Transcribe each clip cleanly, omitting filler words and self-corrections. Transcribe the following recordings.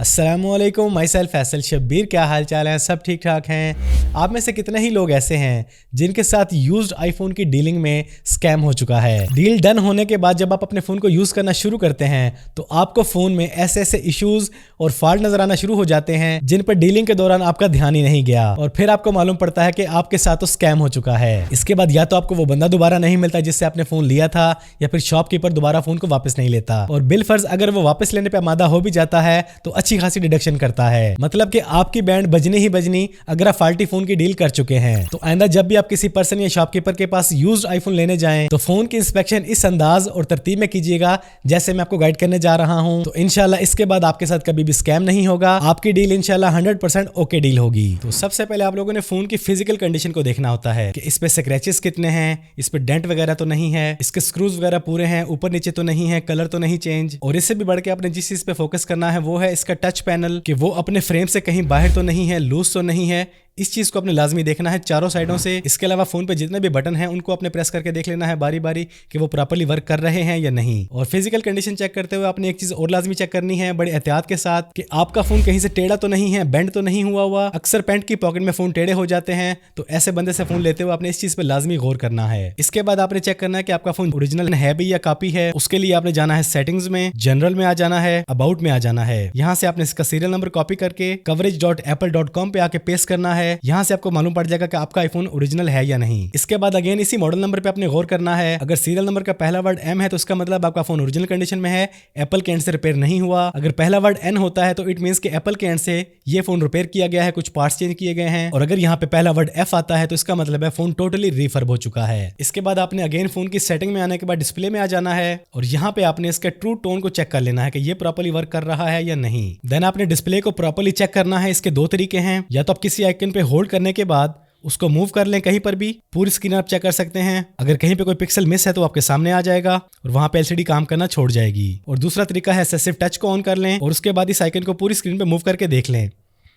अस्सलामुअलैकुम, my self Faisal Shabbir. क्या हाल चाल है? सब ठीक ठाक हैं? आप में से कितने ही लोग ऐसे हैं जिनके साथ यूज्ड आईफोन की डीलिंग में स्कैम हो चुका है। डील डन होने के बाद जब आप अपने फ़ोन को यूज़ करना शुरू करते हैं तो आपको फ़ोन में ऐसे ऐसे इश्यूज़ और फॉल्ट नजर आना शुरू हो जाते हैं जिन पर डीलिंग के दौरान आपका ध्यान ही नहीं गया और फिर आपको मालूम पड़ता है कि आपके साथ तो स्कैम हो चुका है। इसके बाद या तो आपको वो बंदा दोबारा नहीं मिलता जिससे आपने फ़ोन लिया था, या फिर शॉपकीपर दोबारा फ़ोन को वापस नहीं लेता, और बिल फर्ज अगर वो वापस लेने पर आमादा हो भी जाता है तो अच्छी खासी डिडक्शन करता है। मतलब कि आपकी बैंड बजनी ही बजनी अगर आप फाल्टी फोन की डील कर चुके हैं। तो आइंदा जब भी आप किसी पर्सन या शॉपकीपर के पास यूज्ड आईफोन लेने जाएं तो फोन की इंस्पेक्शन इस अंदाज और तरतीब में कीजिएगा जैसे मैं आपको गाइड करने जा रहा हूं। तो इंशाल्लाह इसके बाद आपके साथ कभी भी स्कैम नहीं होगा। आपकी डील इंशाल्लाह 100% ओके डील होगी। तो सबसे पहले आप लोगों ने फोन की फिजिकल कंडीशन को देखना होता है कि इस पे स्क्रैचेस कितने हैं, इस पे डेंट वगैरह तो नहीं है, इसके स्क्रूज वगैरह पूरे हैं, ऊपर नीचे तो नहीं है, कलर तो नहीं चेंज, और इससे भी बढ़ के आपने जिस चीज पे फोकस करना है वो है इसका टच पैनल कि वो अपने फ्रेम से कहीं बाहर तो नहीं है, लूज तो नहीं है। इस चीज को आपने लाजमी देखना है चारों साइडों से। इसके अलावा फोन पे जितने भी बटन हैं उनको आपने प्रेस करके देख लेना है बारी बारी कि वो प्रॉपर्ली वर्क कर रहे हैं या नहीं। और फिजिकल कंडीशन चेक करते हुए आपने एक चीज और लाजमी चेक करनी है बड़े एहतियात के साथ कि आपका फोन कहीं से टेढ़ा तो नहीं है, बेंड तो नहीं हुआ। अक्सर पैंट की पॉकेट में फोन टेढ़े हो जाते हैं, तो ऐसे बंदे से फोन लेते हुए आपने इस चीज पे लाजमी गौर करना है। इसके बाद आपने चेक करना है कि आपका फोन ओरिजिनल है भी या कॉपी है। उसके लिए आपने जाना है सेटिंग्स में, जनरल में आ जाना है, अबाउट में आ जाना है। यहाँ से आपने इसका सीरियल नंबर कॉपी करके coverage.apple.com पे आके पेस्ट करना है। यहाँ से आपको मालूम पड़ जाएगा कि आपका आईफोन ओरिजिनल है या नहीं। इसके बाद अगेन इसी मॉडल नंबर पे आपने गौर करना है। अगर सीरियल नंबर का पहला वर्ड M है तो इसका मतलब आपका फोन ओरिजिनल कंडीशन में है, एप्पल के एंड से रिपेयर नहीं हुआ। अगर पहला वर्ड N होता है तो इट मींस कि एप्पल के एंड से ये फोन रिपेयर किया गया है, कुछ पार्ट्स चेंज किए गए हैं। और अगर यहाँ पे पहला वर्ड F आता है तो इसका मतलब है फोन टोटली रिफर्ब हो चुका है। इसके बाद आपने अगेन फोन की सेटिंग में आने के बाद डिस्प्ले में आ जाना है और यहाँ पे आपने इसके ट्रू टोन को चेक कर लेना है कि ये प्रॉपर्ली वर्क कर रहा है या नहीं। देन आपने डिस्प्ले को प्रॉपर्ली चेक करना है। इसके दो तरीके हैं, या तो आप किसी आइकन पे होल्ड करने के बाद उसको मूव कर लें कहीं पर भी, पूरी स्क्रीन आप चेक कर सकते हैं। अगर कहीं पे कोई पिक्सल मिस है तो आपके सामने आ जाएगा और वहां पे एलसीडी काम करना छोड़ जाएगी। और दूसरा तरीका है सिर्फ टच को ऑन कर लें और उसके बाद इस आइकन को पूरी स्क्रीन पे मूव करके देख लें।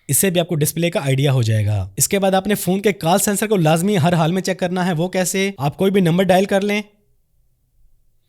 इससे भी आपको डिस्प्ले का आइडिया हो जाएगा। इसके बाद आपने फोन के कॉल सेंसर को लाजमी हर हाल में चेक करना है। वो कैसे? आप कोई भी नंबर डायल कर लें,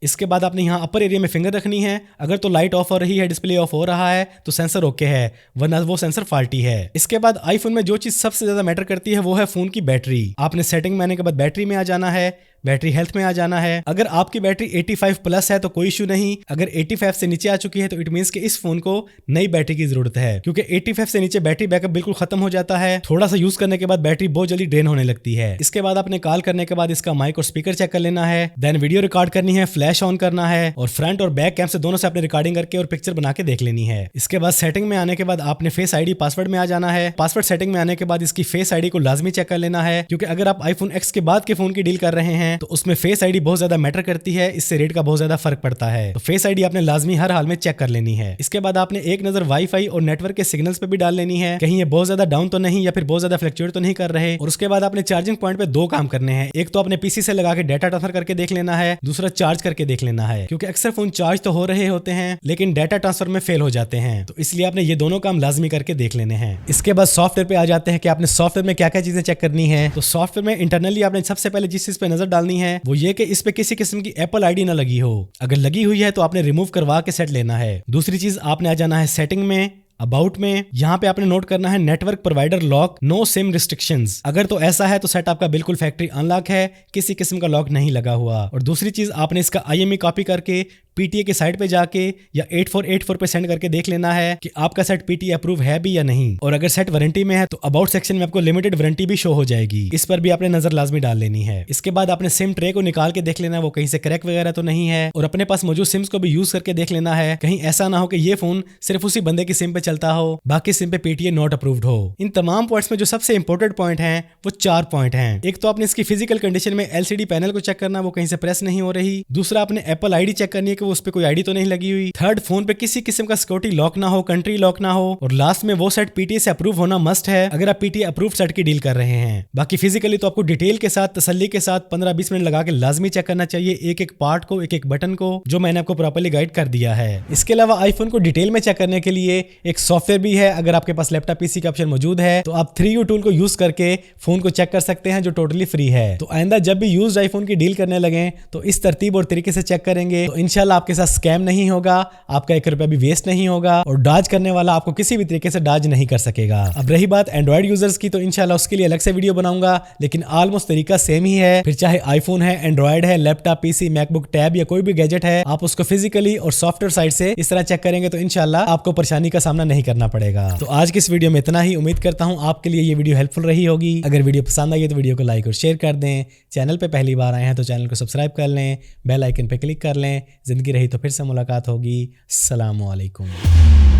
इसके बाद आपने यहाँ अपर एरिया में फिंगर रखनी है। अगर तो लाइट ऑफ हो रही है, डिस्प्ले ऑफ हो रहा है तो सेंसर ओके है, वरना वो सेंसर फॉल्टी है। इसके बाद आईफोन में जो चीज सबसे ज्यादा मैटर करती है वो है फोन की बैटरी। आपने सेटिंग में आने के बाद बैटरी में आ जाना है, बैटरी हेल्थ में आ जाना है। अगर आपकी बैटरी 85 प्लस है तो कोई इशू नहीं। अगर 85 से नीचे आ चुकी है तो इट मींस कि इस फोन को नई बैटरी की जरूरत है, क्योंकि 85 से नीचे बैटरी बैकअप बिल्कुल खत्म हो जाता है। थोड़ा सा यूज करने के बाद बैटरी बहुत जल्दी ड्रेन होने लगती है। इसके बाद आपने कॉल करने के बाद इसका माइक और स्पीकर चेक कर लेना है। देन वीडियो रिकॉर्ड करनी है, फ्लैश ऑन करना है और फ्रंट और बैक कैम से दोनों से आपने रिकॉर्डिंग करके और पिक्चर बना के देख लेनी है। इसके बाद सेटिंग में आने के बाद आपने फेस आईडी पासवर्ड में आ जाना है। पासवर्ड सेटिंग में आने के बाद इसकी फेस आईडी को लाजमी चेक कर लेना है, क्योंकि अगर आप आईफोन X के बाद के फोन की डील कर रहे हैं तो उसमें फेस आईडी बहुत ज्यादा मैटर करती है। इससे रेट का बहुत ज्यादा फर्क पड़ता है। तो फेस आईडी आपने लाजमी हर हाल में चेक कर लेनी है। इसके बाद आपने एक नजर वाईफाई और नेटवर्क के सिग्नल्स पे भी डाल लेनी है, कहीं ये बहुत ज्यादा डाउन तो नहीं या फिर बहुत ज्यादा फ्लक्चुएट तो नहीं कर रहे। और उसके बाद आपने चार्जिंग पॉइंट पे दो काम करने हैं। एक तो आपने पीसी से लगा के डाटा ट्रांसफर करके देख लेना है, दूसरा चार्ज करके देख लेना है, क्योंकि अक्सर फोन चार्ज तो हो रहे होते हैं लेकिन डाटा ट्रांसफर में फेल हो जाते हैं। तो इसलिए आपने ये दोनों काम लाजमी करके देख लेने हैं। इसके बाद सॉफ्टवेयर पे आ जाते हैं कि आपने सॉफ्टवेयर में क्या क्या चीजें चेक करनी है। तो सॉफ्टवेयर में इंटरनली आपने सबसे पहले जिस चीज पे नजर डालनी है वो ये कि इस पे किसी किस्म की एप्पल आईडी ना लगी हो। अगर लगी हुई है तो आपने रिमूव करवा के सेट लेना है। दूसरी चीज आपने आ जाना है सेटिंग में, अबाउट में। यहाँ पे आपने नोट करना है network provider lock, no sim restrictions. अगर तो ऐसा है तो सेट आपका बिल्कुल फैक्ट्री अनलॉक है, किसी किस्म का लॉक नहीं लगा हुआ। और दूसरी चीज आपने इसका IMEI कॉपी करके PTA के साइट पे जाके या 8484 पे सेंड करके देख लेना है कि आपका सेट PTA अप्रूव है भी या नहीं। और अगर सेट वारंटी में है तो अबाउट सेक्शन में आपको लिमिटेड वारंटी भी शो हो जाएगी, इस पर भी आपने नजर लाजमी डाल लेनी है। इसके बाद आपने सिम ट्रे को निकाल के देख लेना है वो कहीं से क्रैक वगैरह तो नहीं है, और अपने पास मौजूद सिम्स को भी यूज करके देख लेना है, कहीं ऐसा ना हो कि ये फोन सिर्फ उसी बंदे की सिम पे चलता हो, बाकी सिम पे PTA नॉट अप्रूव्ड हो। इन तमाम पॉइंट्स में जो सबसे इंपॉर्टेंट पॉइंट है वो 4 पॉइंट हैं। एक तो आपने इसकी फिजिकल कंडीशन में LCD पैनल को चेक करना, वो कहीं से प्रेस नहीं हो रही। दूसरा आपने एप्पल आईडी चेक करनी है कि वो उस पर कोई आईडी तो नहीं लगी हुई। थर्ड, फोन पे किसी किस्म का सिक्योरिटी लॉक ना हो, कंट्री लॉक ना हो। और लास्ट में वो सेट PTA से अप्रूव होना मस्ट है अगर आप PTA अप्रूव सेट की डील कर रहे हैं। बाकी फिजिकली तो आपको डिटेल के साथ, तसल्ली के साथ 15-20 मिनट लगा के लाजमी चेक करना चाहिए एक एक पार्ट को, एक एक बटन को, जो मैंने आपको प्रॉपर्ली गाइड कर दिया है। इसके अलावा आईफोन को डिटेल में चेक करने के लिए एक सॉफ्टवेयर भी है। अगर आपके पास लैपटॉप PC का ऑप्शन मौजूद है तो आप 3U टूल को यूज करके फोन को चेक कर सकते हैं, जो टोटली फ्री है। तो आइंदा जब भी यूज्ड आईफोन की डील करने लगे तो इस तरतीब और तरीके से चेक करेंगे तो इंशाल्लाह वाला आपके साथ स्कैम नहीं होगा, आपका 1 रुपया भी वेस्ट नहीं होगा और डॉज करने वाला आपको किसी भी तरीके से डॉज नहीं कर सकेगा। अब रही बात एंड्रॉइड यूजर्स की, तो इंशाल्लाह उसके लिए अलग से वीडियो बनाऊंगा, लेकिन ऑलमोस्ट तरीका सेम ही है। फिर चाहे आईफोन है, एंड्रॉइड है, लैपटॉप, पीसी, मैकबुक, टैब या कोई भी गैजेट है, आप उसको फिजिकली और सॉफ्टवेयर साइड से इस तरह चेक करेंगे तो इंशाल्लाह आपको परेशानी का सामना नहीं करना पड़ेगा। तो आज की इस वीडियो में इतना ही। उम्मीद करता हूं आपके लिए ये वीडियो हेल्पफुल रही होगी। अगर वीडियो पसंद आई है तो वीडियो को लाइक और शेयर कर दें। चैनल पे पहली बार आए हैं तो चैनल को सब्सक्राइब कर लें, बेल आइकन पे क्लिक कर लें। जिंदगी रही तो फिर से मुलाकात होगी। अस्सलाम वालेकुम।